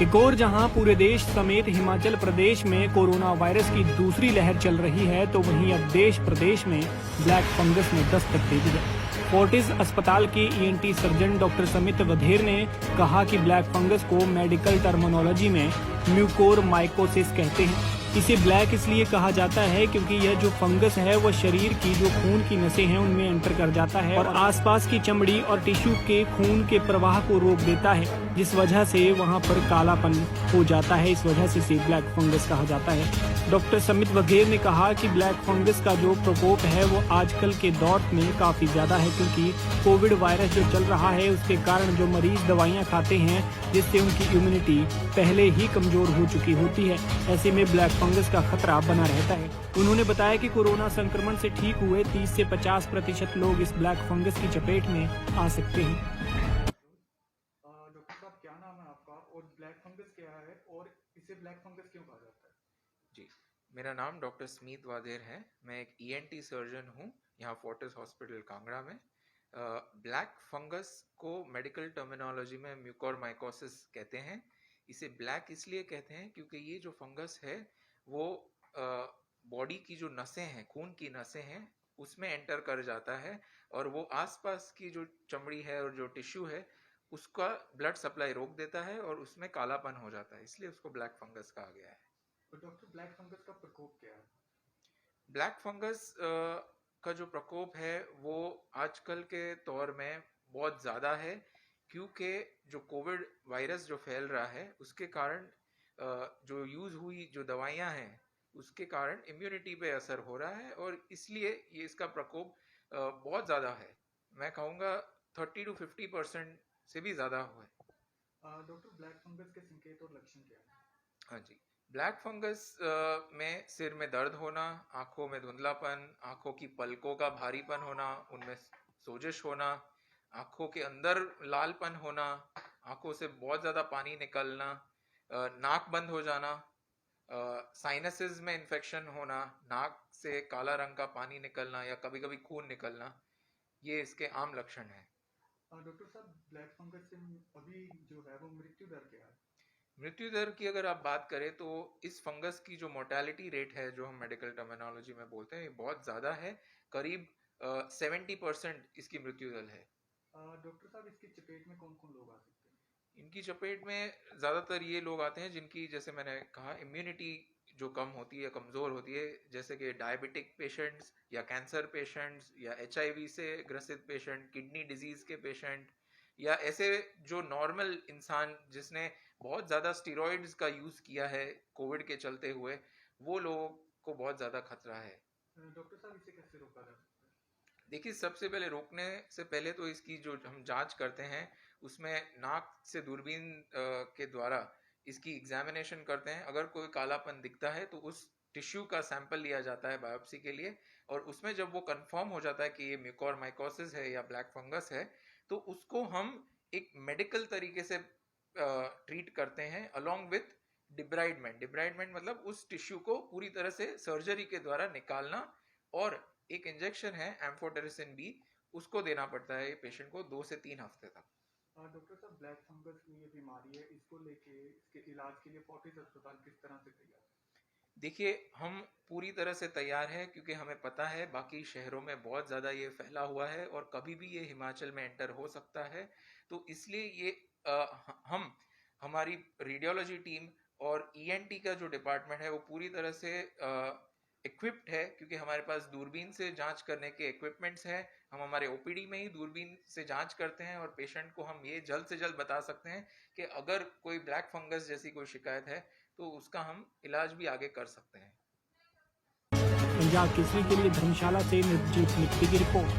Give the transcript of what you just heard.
एक और जहां पूरे देश समेत हिमाचल प्रदेश में कोरोना वायरस की दूसरी लहर चल रही है, तो वहीं अब देश प्रदेश में ब्लैक फंगस ने दस्तक दे दी है। फोर्टिस अस्पताल के ईएनटी सर्जन डॉक्टर समित वधेर ने कहा कि ब्लैक फंगस को मेडिकल टर्मिनोलॉजी में म्यूकोरमाइकोसिस कहते हैं। इसे ब्लैक इसलिए कहा जाता है क्योंकि यह जो फंगस है वह शरीर की जो खून की नसें हैं उनमें एंटर कर जाता है और आसपास की चमड़ी और टिश्यू के खून के प्रवाह को रोक देता है, जिस वजह से वहां पर कालापन हो जाता है। इस वजह से इसे ब्लैक फंगस कहा जाता है। डॉक्टर समित वधेर ने कहा कि ब्लैक फंगस का जो प्रकोप है वो आजकल के दौर में काफी ज्यादा है, क्योंकि कोविड वायरस जो चल रहा है उसके कारण जो मरीज दवाइयाँ खाते हैं जिससे उनकी इम्यूनिटी पहले ही कमजोर हो चुकी होती है, ऐसे में ब्लैक फंगस का खतरा बना रहता है। उन्होंने बताया कि कोरोना संक्रमण से ठीक हुए 30 से 50% लोग इस ब्लैक फंगस की चपेट में आ सकते हैं। डॉक्टर साहब, क्या नाम है आपका और ब्लैक फंगस क्या है और इसे ब्लैक फंगस क्यों कहा जाता है? जी, मेरा नाम डॉक्टर स्मित वाधेर है। मैं एक ईएनटी सर्जन हूँ यहाँ फोर्टिस हॉस्पिटल कांगड़ा में। ब्लैक फंगस को मेडिकल टर्मिनोलॉजी में म्यूकोरमाइकोसिस कहते हैं। इसे ब्लैक इसलिए कहते हैं क्योंकि ये जो फंगस है वो बॉडी की जो नसें हैं, खून की नसें हैं, उसमें एंटर कर जाता है और वो आसपास की जो चमड़ी है और जो टिश्यू है उसका ब्लड सप्लाई रोक देता है और उसमें कालापन हो जाता है, इसलिए उसको ब्लैक फंगस कहा गया है। तो डॉक्टर, ब्लैक फंगस का प्रकोप क्या है? ब्लैक फंगस का जो प्रकोप है वो आजकल के दौर में बहुत ज़्यादा है, क्योंकि जो कोविड वायरस जो फैल रहा है उसके कारण जो यूज़ हुई जो दवाइयाँ हैं उसके कारण इम्यूनिटी पे असर हो रहा है और इसलिए ये इसका प्रकोप बहुत ज़्यादा है। मैं कहूँगा 30 to 50% से भी ज़्यादा हुआ है। डॉक्टर, ब्लैक फंगस के संकेत और लक्षण क्या है? हाँ जी, ब्लैक फंगस में सिर में दर्द होना, आंखों में धुंधलापन, आंखों की पलकों का भारीपन होना, उनमें सोजिश होना, आंखों के अंदर लालपन होना, आंखों से बहुत ज़्यादा पानी निकलना, नाक बंद हो जाना, साइनसेस में इन्फेक्शन होना, नाक से काला रंग का पानी निकलना या कभी कभी खून निकलना, ये इसके आम लक्षण हैं। डॉक्टर साहब, ब्लैक फंगस से अभी जो है वो मृत्यु दर क्या है? मृत्यु दर की अगर आप बात करें तो इस फंगस की जो मोर्टेलिटी रेट है, जो हम मेडिकल टर्मिनोलॉजी में बोलते हैं, ये बहुत ज़्यादा है। करीब 70% इसकी मृत्यु दर है। डॉक्टर साहब, इसकी चपेट में कौन कौन लोग आ सकते हैं? इनकी चपेट में ज़्यादातर ये लोग आते हैं जिनकी, जैसे मैंने कहा, इम्यूनिटी जो कम होती है, कमज़ोर होती है, जैसे कि डायबिटिक पेशेंट्स या कैंसर पेशेंट्स या HIV से ग्रसित पेशेंट, किडनी डिजीज़ के पेशेंट, या ऐसे जो नॉर्मल इंसान जिसने बहुत ज़्यादा स्टीरॉइड्स का यूज़ किया है कोविड के चलते हुए, वो लोगों को बहुत ज़्यादा खतरा है। डॉक्टर साहब, इसे कैसे रोका जा सकता है? देखिए, सबसे पहले रोकने से पहले तो इसकी जो हम जांच करते हैं उसमें नाक से दूरबीन के द्वारा इसकी एग्जामिनेशन करते हैं। अगर कोई कालापन दिखता है तो उस टिश्यू का सैंपल लिया जाता है बायोप्सी के लिए, और उसमें जब वो कंफर्म हो जाता है कि ये म्यूकोरमाइकोसिस है या ब्लैक फंगस है, तो उसको हम एक मेडिकल तरीके से ट्रीट करते हैं अलोंग विथ डिब्राइडमेंट। डिब्राइडमेंट मतलब उस टिश्यू को पूरी तरह से सर्जरी के द्वारा निकालना, और एक इंजेक्शन है एम्फोटेरिसिन बी, उसको देना पड़ता है पेशेंट को 2 से 3 हफ्ते तक। डॉक्टर साहब, ब्लैक फंगस ये बीमारी है, इसको लेके इसके इलाज के लिए फोर्टिस अस्पताल किस तरह से तैयार है? देखिए, हम पूरी तरह से तैयार हैं, क्योंकि हमें पता है बाकी शहरों में बहुत ज़्यादा ये फैला हुआ है और कभी भी ये हिमाचल में एंटर हो सकता है। तो इसलिए ये हमारी रेडियोलॉजी टीम और ईएनटी का जो डिपार्टमेंट है वो पूरी तरह से इक्विप्ड है, क्योंकि हमारे पास दूरबीन से जांच करने के इक्विपमेंट्स हैं। हम हमारे ओपीडी में ही दूरबीन से जांच करते हैं और पेशेंट को हम ये जल्द से जल्द बता सकते हैं कि अगर कोई ब्लैक फंगस जैसी कोई शिकायत है तो उसका हम इलाज भी आगे कर सकते हैं। पंजाब केसरी के लिए धर्मशाला से निर्जीत मिट्टी की रिपोर्ट।